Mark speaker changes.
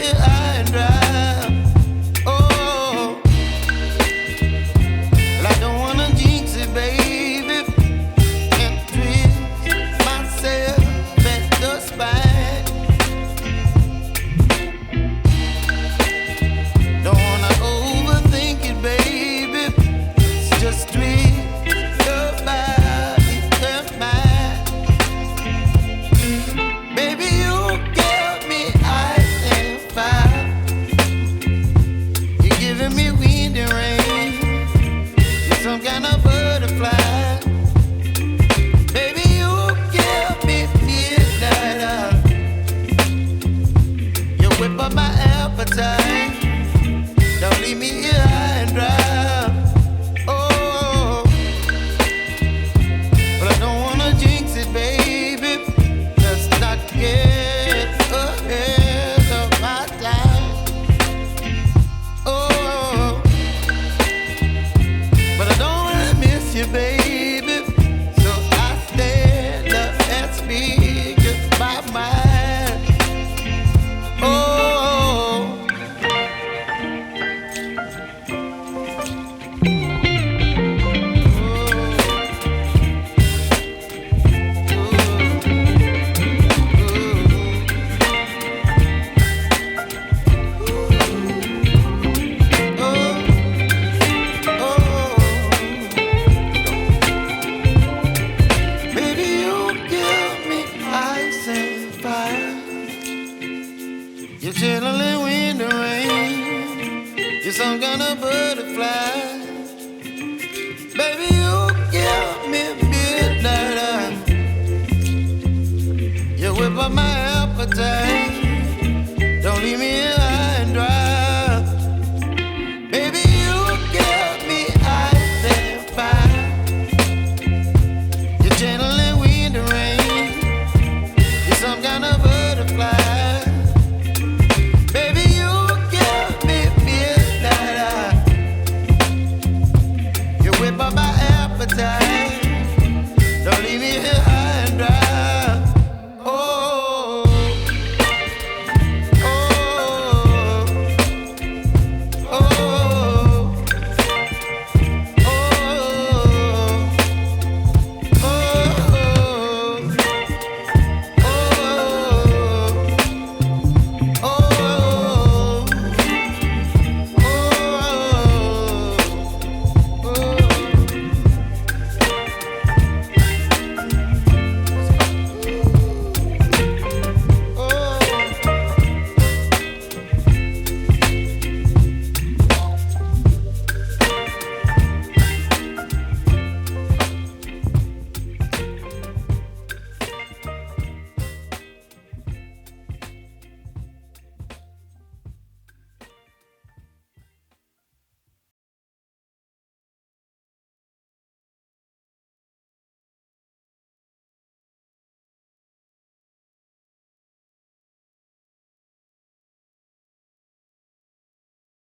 Speaker 1: here high and dry. Oh, well, I don't wanna jinx it, baby, and twist myself at the spine. Don't wanna overthink it, baby. It's just twist your body and mine. Baby, you give me ice and fire. You're giving me wind and rain. You're some kind of butterfly. Baby, you give me midnight. You whip up my appetite. Don't leave me here high and dry. Oh, but I don't wanna jinx it, baby. Let's not get ahead of my time. Oh, but I don't wanna miss you, baby. So I stand up and speak my mind. Oh. Baby, you give me ice and fire. You're chilling wind and rain. You're some kind of butterfly. Baby, you give me midnight. You whip up my appetite.